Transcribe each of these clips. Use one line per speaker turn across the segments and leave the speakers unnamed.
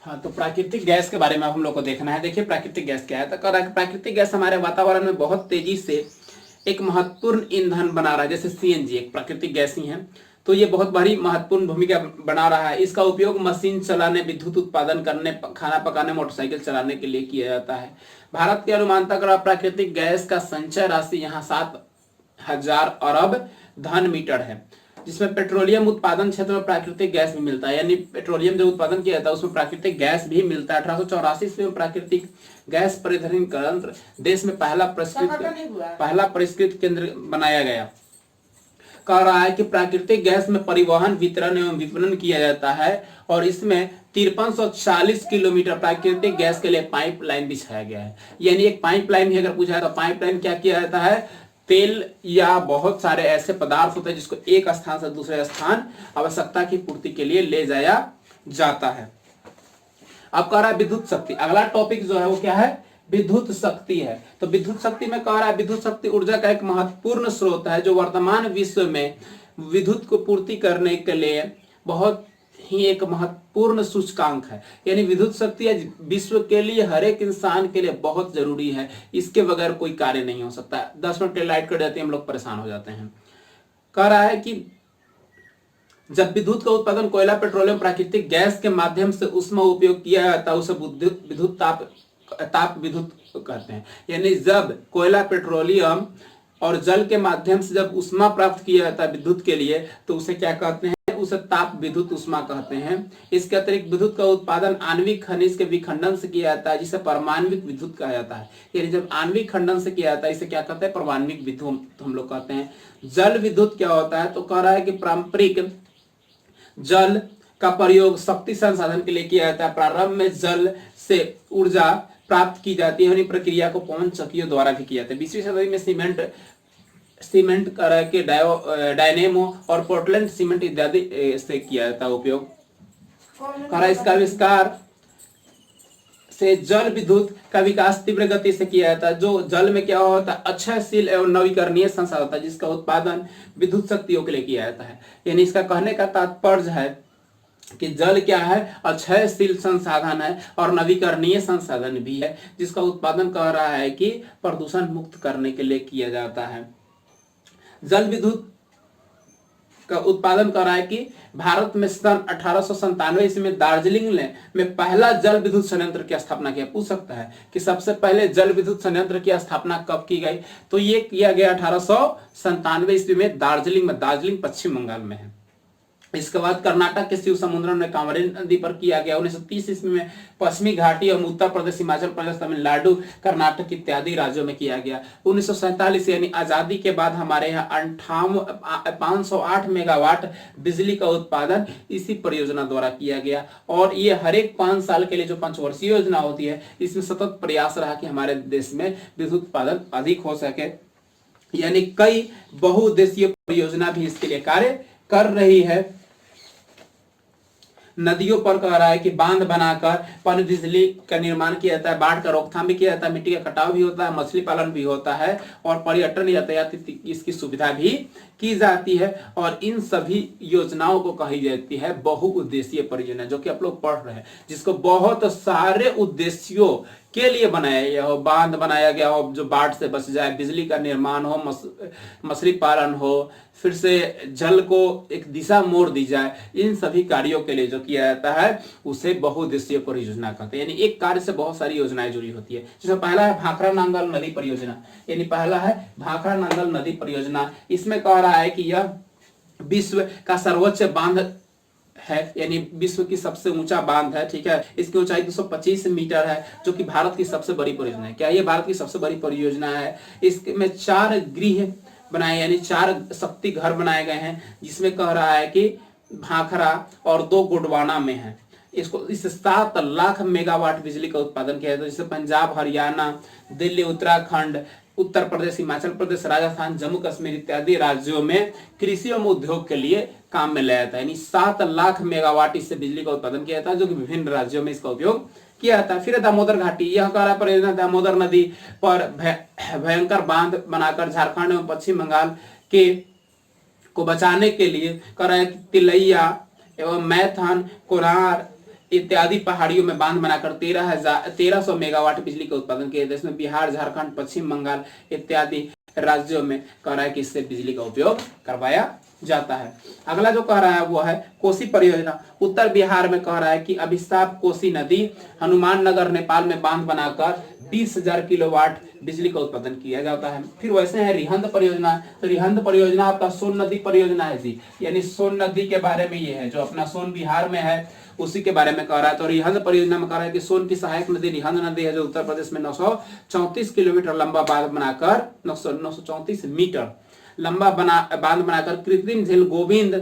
हाँ, तो प्राकृतिक गैस के बारे में हम लोग को देखना है। देखिए प्राकृतिक गैस क्या है। तो कह रहा है कि प्राकृतिक गैस हमारे वातावरण में बहुत तेजी से एक महत्वपूर्ण ईंधन बना रहा है। जैसे सीएनजी एक प्राकृतिक गैस ही है, तो ये बहुत बड़ी महत्वपूर्ण भूमिका बना रहा है। इसका उपयोग मशीन चलाने, विद्युत उत्पादन करने, खाना पकाने, मोटरसाइकिल चलाने के लिए किया जाता है। भारत के अनुमानतः प्राकृतिक गैस का संचय राशि यहाँ 7,000 अरब घन मीटर है, जिसमें पेट्रोलियम उत्पादन क्षेत्र में प्राकृतिक गैस भी मिलता है। यानी पेट्रोलियम जो उत्पादन किया जाता है उसमें प्राकृतिक गैस भी मिलता है। 1884 ईस्वी में प्राकृतिक गैस परिवहन केंद्र देश में पहला परिष्कृत केंद्र बनाया गया। कह रहा है कि प्राकृतिक गैस में परिवहन, वितरण एवं विपणन किया जाता है और इसमें 5340 किलोमीटर प्राकृतिक गैस के लिए पाइपलाइन बिछाया गया है। यानी एक पाइपलाइन भी अगर पूछा है तो पाइपलाइन क्या किया जाता है, तेल या बहुत सारे ऐसे पदार्थ होते हैं जिसको एक स्थान से दूसरे स्थान आवश्यकता की पूर्ति के लिए ले जाया जाता है। अब कह रहा है विद्युत शक्ति। अगला टॉपिक जो है वो क्या है, विद्युत शक्ति है। तो विद्युत शक्ति में कह रहा है विद्युत शक्ति ऊर्जा का एक महत्वपूर्ण स्रोत है जो वर्तमान विश्व में विद्युत को पूर्ति करने के लिए बहुत ही एक महत्वपूर्ण सूचकांक है। यानी विद्युत शक्ति विश्व के लिए, हर एक इंसान के लिए बहुत जरूरी है। इसके बगैर कोई कार्य नहीं हो सकता। 10 मिनट के लाइट कट जाती है हम लोग परेशान हो जाते हैं। कह रहा है कि जब विद्युत का उत्पादन कोयला, पेट्रोलियम, प्राकृतिक गैस के माध्यम से उसमें उपयोग किया जाता है उसे विद्युत ताप विद्युत कहते हैं। यानी जब कोयला, पेट्रोलियम और जल के माध्यम से जब उष्मा प्राप्त किया जाता है विद्युत के लिए तो उसे क्या कहते हैं, उसे ताप विद्युत उष्मा कहते हैं। इसके अतिरिक्त विद्युत का उत्पादन आणविक खनिज के विखंडन से किया जाता है जिसे परमाणविक विद्युत कहा जाता है। यानी जब आणविक खंडन से किया जाता है इसे क्या कहते हैं, परमाणविक विद्युत हम लोग कहते हैं। जल विद्युत क्या होता है, तो कह रहा है कि पारंपरिक जल का प्रयोग शक्ति संसाधन के लिए किया जाता है। प्रारंभ में जल से ऊर्जा प्राप्त की जाती है। प्रक्रिया को पवन चक्कियों द्वारा भी किया जाता है। 20वीं सदी में सीमेंट के डायनेमो और पोर्टलैंड सीमेंट इत्यादि से किया जाता है उपयोग। इसका आविष्कार से जल विद्युत का विकास तीव्र गति से किया जाता है। जो जल में क्या होता है, अक्षयशील एवं नवीकरणीय संसाधन होता है जिसका उत्पादन विद्युत शक्तियों के लिए किया जाता है। यानी इसका कहने का तात्पर्य है कि जल क्या है, अक्षयशील संसाधन है और नवीकरणीय संसाधन भी है जिसका उत्पादन कह रहा है कि प्रदूषण मुक्त करने के लिए किया जाता है। जल विद्युत का उत्पादन कर रहा है कि भारत में सन 1897 ईस्वी में दार्जिलिंग में पहला जल विद्युत संयंत्र की स्थापना किया। पूछ सकता है कि सबसे पहले जल विद्युत संयंत्र की स्थापना कब की गई, तो ये किया गया 1897 ईस्वी में दार्जिलिंग में। दार्जिलिंग पश्चिम बंगाल में है। इसके बाद कर्नाटक के शिव समुद्रम में कांवरी नदी पर किया गया। 1930 ईस्वी में पश्चिमी घाटी एवं उत्तर प्रदेश, हिमाचल प्रदेश, तमिलनाडु, कर्नाटक इत्यादि राज्यों में किया गया। 1947 यानी आजादी के बाद हमारे यहाँ 508 मेगावाट बिजली का उत्पादन इसी परियोजना द्वारा किया गया। और ये हर एक 5 साल के लिए जो पंचवर्षीय योजना होती है इसमें सतत प्रयास रहा कि हमारे देश में विद्युत उत्पादन अधिक हो सके। यानी कई बहुउद्देशीय परियोजना भी इसके लिए कार्य कर रही है। नदियों पर कह रहा है कि बांध बनाकर पन बिजली का निर्माण किया जाता है, बाढ़ का रोकथाम भी किया जाता है, मिट्टी का कटाव भी होता है, मछली पालन भी होता है और पर्यटन यातायात इसकी सुविधा भी की जाती है। और इन सभी योजनाओं को कही जाती है बहुउद्देशीय परियोजना, जो कि आप लोग पढ़ रहे हैं, जिसको बहुत सारे उद्देश्यों के लिए बनाया गया हो। बांध बनाया गया हो जो बाढ़ से बच जाए, बिजली का निर्माण हो, मछली पालन हो, फिर से जल को एक दिशा मोड़ दी जाए, इन सभी कार्यों के लिए जो किया जाता है उसे बहुउद्देशीय परियोजना कहते हैं। यानी एक कार्य से बहुत सारी योजनाएं जुड़ी होती है। जिसमें पहला है भाखड़ा नांगल नदी परियोजना। यानी पहला है भाखड़ा नांगल नदी परियोजना। इसमें कह रहा है कि यह विश्व का सर्वोच्च बांध है, यानी विश्व की सबसे ऊंचा बांध है। ठीक है, इसकी ऊंचाई 225 मीटर है, जो कि भारत की सबसे बड़ी परियोजना है। क्या ये भारत की सबसे बड़ी परियोजना है? इसमें 4 गृह बनाए, यानी 4 शक्ति घर बनाए गए हैं, जिसमें कह रहा है कि भाखड़ा और 2 गोडवाना में है। इस 7 लाख मेगावाट बिजली का उत्पादन किया जाता है, जिससे पंजाब, हरियाणा, दिल्ली, उत्तराखंड, उत्तर प्रदेश, हिमाचल प्रदेश, राजस्थान, जम्मू कश्मीर इत्यादि राज्यों में कृषि एवं उद्योग के लिए काम में लाया जाता है। यानी 7 लाख मेगावाट इससे बिजली का उत्पादन किया जाता है, जो कि विभिन्न राज्यों में इसका उपयोग किया जाता है। फिर दामोदर घाटी, यह कह परियोजना दामोदर नदी पर भयंकर बांध बनाकर झारखंड एवं पश्चिम बंगाल के को बचाने के लिए कह रहा है कि तिलैया एवं मैथन, कोलार इत्यादि पहाड़ियों में बांध बनाकर 1300 मेगावाट बिजली का उत्पादन किया। इसमें बिहार, झारखंड, पश्चिम बंगाल इत्यादि राज्यों में कह रहा है कि इससे बिजली का उपयोग करवाया जाता है। अगला जो कह रहा है वो है कोसी परियोजना। उत्तर बिहार में कह रहा है कि अभिशाप कोसी नदी हनुमान नगर नेपाल में बांध बनाकर 20,000 किलोवाट बिजली का उत्पादन किया जाता है। फिर वैसे है रिहंद परियोजना। तो रिहंद परियोजना आपका सोन नदी परियोजना है जी, यानी सोन नदी के बारे में ये है, जो अपना सोन बिहार में है उसी के बारे में कह रहा है। तो रिहंद परियोजना में कह रहा है कि सोन की सहायक नदी रिहंद नदी है, जो उत्तर प्रदेश में 934 किलोमीटर लंबा बांध बनाकर 934 मीटर लंबा बांध बनाकर कृत्रिम झील गोविंद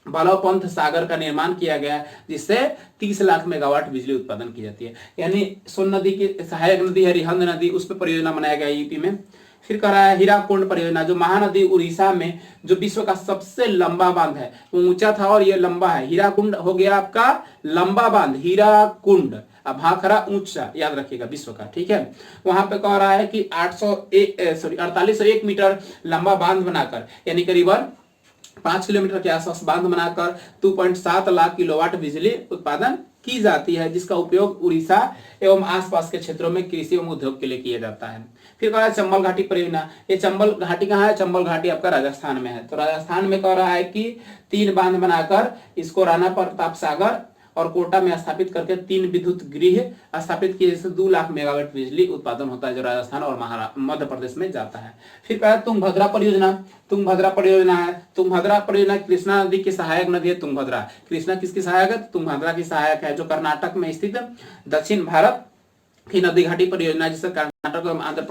बल्लभ पंत सागर का निर्माण किया गया है, जिससे 30 लाख मेगावाट बिजली उत्पादन की जाती है। यानी सोन नदी की सहायक नदी है रिहंद नदी, उस पर परियोजना बनाया गया यूपी में। फिर कह रहा है हीराकुंड परियोजना, जो महानदी उड़ीसा में जो विश्व का सबसे लंबा बांध है, वो ऊंचा था और ये लंबा है। हीराकुंड हो गया आपका लंबा बांध, हीराकुंड। अब भाखरा ऊंचा याद रखिएगा विश्व का, ठीक है। वहां पे कह रहा है कि 4801 मीटर लंबा बांध बनाकर, यानी करीबन 5 किलोमीटर के आसपास बांध बनाकर 2.7 लाख किलोवाट बिजली उत्पादन की जाती है, जिसका उपयोग उड़ीसा एवं आसपास के क्षेत्रों में कृषि एवं उद्योग के लिए किया जाता है। फिर कह रहा है चंबल घाटी परियोजना। ये चंबल घाटी कहाँ है? चंबल घाटी आपका राजस्थान में है। तो राजस्थान में कह रहा है कि 3 बांध बनाकर इसको राणा प्रताप सागर और कोटा में स्थापित करके 3 विद्युत गृह स्थापित किए, जिससे 2 लाख मेगावाट बिजली उत्पादन होता है, जो राजस्थान और मध्य प्रदेश में जाता है। फिर कहा तुंगभद्रा परियोजना। तुंगभद्रा परियोजना है, तुंगभद्रा परियोजना कृष्णा नदी की सहायक नदी है तुंगभद्रा। कृष्णा किसकी सहायक है? तुंगभद्रा की सहायक है, जो कर्नाटक में स्थित दक्षिण भारत की नदी घाटी परियोजना, जिससे कर्नाटक एवं आंध्र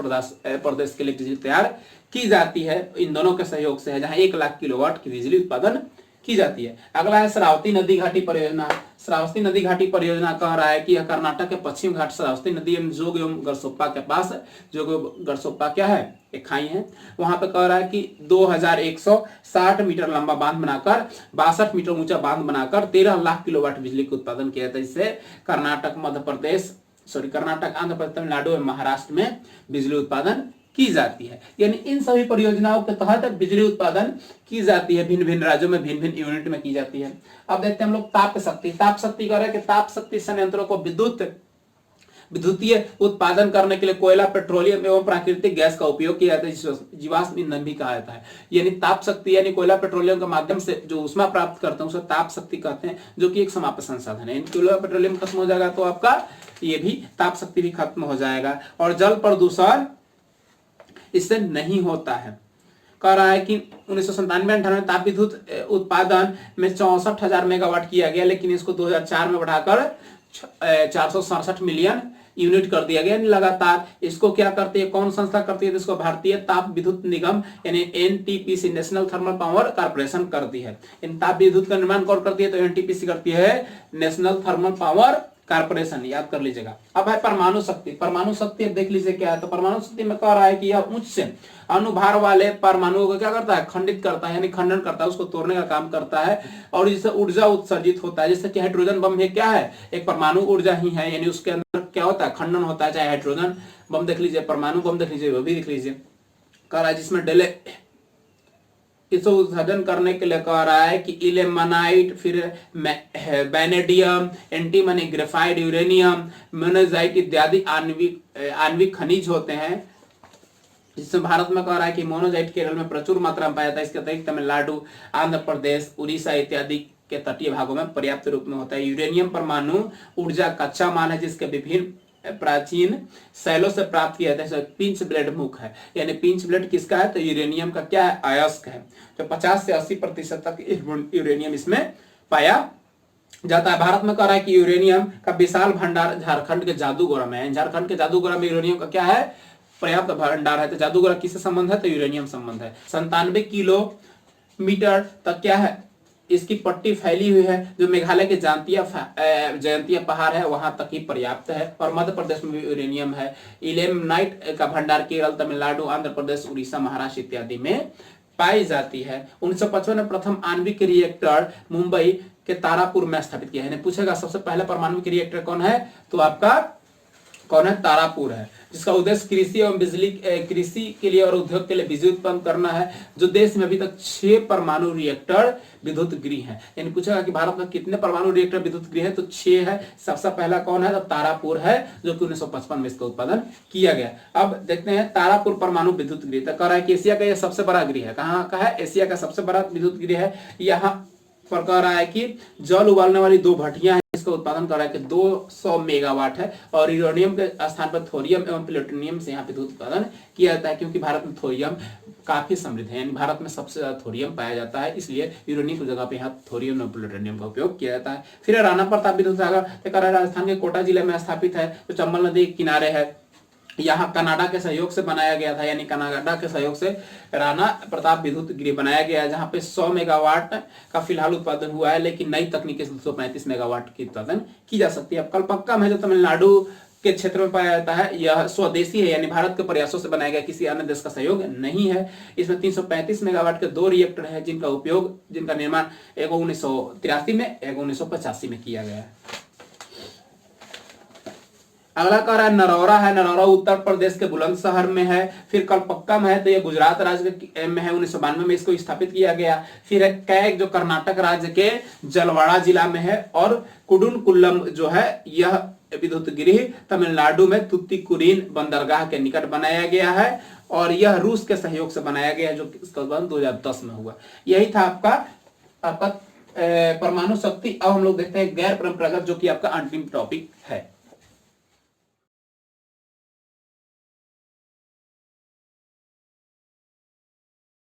प्रदेश के लिए बिजली तैयार की जाती है। इन दोनों के सहयोग से है, जहां 1 लाख किलोवाट की बिजली उत्पादन की जाती है। अगला है श्रावती नदी घाटी परियोजना। श्रावस्ती नदी घाटी परियोजना कह रहा है कि यह कर्नाटक के पश्चिम घाट श्रावस्ती नदी जोग एवं गरसोप्पा के पास, जोग गरसोप्पा क्या है? एक खाई है, वहां पे कह रहा है कि 2160 मीटर लंबा बांध बनाकर 62 मीटर ऊंचा बांध बनाकर 13 लाख किलोवाट बिजली का उत्पादन किया था, जिससे कर्नाटक, कर्नाटक, आंध्र प्रदेश, तमिलनाडु एवं महाराष्ट्र में बिजली उत्पादन की जाती है। यानी इन सभी परियोजनाओं के तहत बिजली उत्पादन की जाती है, भिन्न भिन्न राज्यों में भिन्न भिन्न यूनिट में की जाती है। अब देखते हैं हम लोग ताप शक्ति। ताप शक्ति कह रहे हैं कि ताप शक्ति संयंत्रों को विद्युतीय उत्पादन करने के लिए कोयला, पेट्रोलियम एवं प्राकृतिक गैस का उपयोग किया जाता है, जिसे जीवाश्म ईंधन भी कहा जाता है। यानी ताप शक्ति यानी कोयला, पेट्रोलियम के माध्यम से जो ऊष्मा प्राप्त करते हैं उसे ताप शक्ति कहते हैं, जो कि एक समाप्त संसाधन है। कोयला, पेट्रोलियम खत्म हो जाएगा तो आपका ये भी ताप शक्ति भी खत्म हो जाएगा। और जल प्रदूषण इससे नहीं होता है। कह रहा है कि 1997-98 ताप विद्युत उत्पादन में 64,000 मेगावाट किया गया, लेकिन इसको 2004 में बढ़ाकर 467 मिलियन यूनिट कर दिया गया। लगातार इसको क्या करती है, कौन संस्था करती है? इसको भारतीय ताप विद्युत निगम यानी NTPC, national thermal power corporation करती है। इन ताप विद्युत का निर्माण कौन करती है? तो एनटीपीसी करती है, नेशनल थर्मल पावर कॉर्पोरेशन, याद कर लीजिएगा। अब है परमाणु शक्ति। परमाणु शक्ति अब देख लीजिए क्या है। तो परमाणु शक्ति में कह रहा है कि यह उच्च अनुभार वाले परमाणुओं को क्या करता है? खंडित करता है, यानी खंडन करता है, उसको तोड़ने का काम करता है, और जिससे ऊर्जा उत्सर्जित होता है। जैसे कि हाइड्रोजन बम है, क्या है? एक परमाणु ऊर्जा ही है, यानी उसके अंदर क्या होता है? खंडन होता है। चाहे हाइड्रोजन बम देख लीजिए, परमाणु बम देख लीजिए, वो भी देख लीजिए। कह रहा है जिसमें इसको उत्सर्जन करने के लिए कह रहा है कि इलेमनाइट, फिर vanadium, antimony, graphite, uranium, monazite इत्यादि आणविक खनिज होते हैं, जिससे भारत में कह रहा है कि मोनोजाइट केरल में प्रचुर मात्रा में पाया जाता है। इसके अतिरिक्त तमिलनाडु, आंध्र प्रदेश, उड़ीसा इत्यादि के तटीय भागों में पर्याप्त रूप में होता है। यूरेनियम परमाणु ऊर्जा कच्चा माल है, जिसके विभिन्न प्राचीन शैलों से प्राप्त किया जाता है। पिंच ब्लेड मुख है, यानी पिंच ब्लेड किसका है? तो यूरेनियम का क्या है? अयस्क है। तो 50 से 80% तक यूरेनियम इसमें पाया जाता है। भारत में कह रहा है कि यूरेनियम का विशाल भंडार झारखंड के जादूगोड़ा में है। झारखंड के जादूगोड़ा में यूरेनियम का क्या है? पर्याप्त भंडार है। तो जादूगोड़ा किससे संबंध है? तो यूरेनियम संबंध है। 97 किलोमीटर तक क्या है? इसकी पट्टी फैली हुई है, जो मेघालय के जयंतिया पहाड़ है वहां तक ही पर्याप्त है। और मध्य प्रदेश में भी यूरेनियम है। इलेमनाइट का भंडार केरल, तमिलनाडु, आंध्र प्रदेश, उड़ीसा, महाराष्ट्र इत्यादि में पाई जाती है। 1955 में प्रथम आणविक रिएक्टर मुंबई के तारापुर में स्थापित किया है। पूछेगा सबसे पहले परमाणु रिएक्टर कौन है? तो आपका कौन है? तारापुर है, जिसका उद्देश्य कृषि एवं बिजली कृषि के लिए और उद्योग के लिए बिजली उत्पन्न करना है। जो देश में अभी तक 6 परमाणु रिएक्टर विद्युत गृह है। यानी पूछेगा कि भारत में कितने परमाणु रिएक्टर विद्युत गृह है, तो 6 है। सबसे पहला कौन है? तो तारापुर है, जो कि 1955 में इसका उत्पादन किया गया। अब देखते हैं तारापुर परमाणु विद्युत गृह, तो कह रहा है कि एशिया का यह सबसे बड़ा गृह है। कहाँ का है? एशिया का सबसे बड़ा विद्युत गृह है। यहाँ पर कह रहा है कि जल उबालने वाली 2 भट्टियां हैं, इसका उत्पादन कर रहा है कि 200 मेगावाट है, और यूरेनियम के स्थान पर थोरियम एवं प्लूटोनियम से यहाँ पे विद्युत उत्पादन किया जाता है, क्योंकि भारत में थोरियम काफी समृद्ध है। यानी भारत में सबसे ज्यादा थोरियम पाया जाता है, इसलिए यूरेनियम की जगह पे यहाँ थोरियम और प्लूटोनियम का उपयोग किया जाता है। फिर राणा प्रताप विद्युत सागर राजस्थान के कोटा जिले में स्थापित है, जो चंबल नदी के किनारे है। यहाँ कनाडा के सहयोग से बनाया गया था, यानी कनाडा के सहयोग से राणा प्रताप विद्युत गृह बनाया गया है, जहाँ पे 100 मेगावाट का फिलहाल उत्पादन हुआ है, लेकिन नई तकनीक से 135 मेगावाट की उत्पादन की जा सकती है। अब कलपक्कम है, जो तमिलनाडु के क्षेत्र में पाया जाता है, यह स्वदेशी है, यानी भारत के प्रयासों से बनाया गया, किसी अन्य देश का सहयोग नहीं है। इसमें 335 मेगावाट के 2 रिएक्टर है, जिनका निर्माण एक 1983 में, एक 1985 में किया गया है। अगला कह रहा है नरौरा है। नरौरा उत्तर प्रदेश के बुलंदशहर में है। फिर कलपक्कम है, तो ये गुजरात राज्य में है, 1992 में इसको स्थापित किया गया। फिर है कैग, जो कर्नाटक राज्य के जलवाड़ा जिला में है। और कुडुनकुल्लम जो है, यह विद्युत गृह तमिलनाडु में तुतिकुरिन बंदरगाह के निकट बनाया गया है, और यह रूस के सहयोग से बनाया गया है, जो इसका उत्पादन 2010 में हुआ। यही था आपका परमाणु शक्ति। अब हम लोग देखते हैं गैर परंपरागत, जो कि आपका अंतिम टॉपिक है।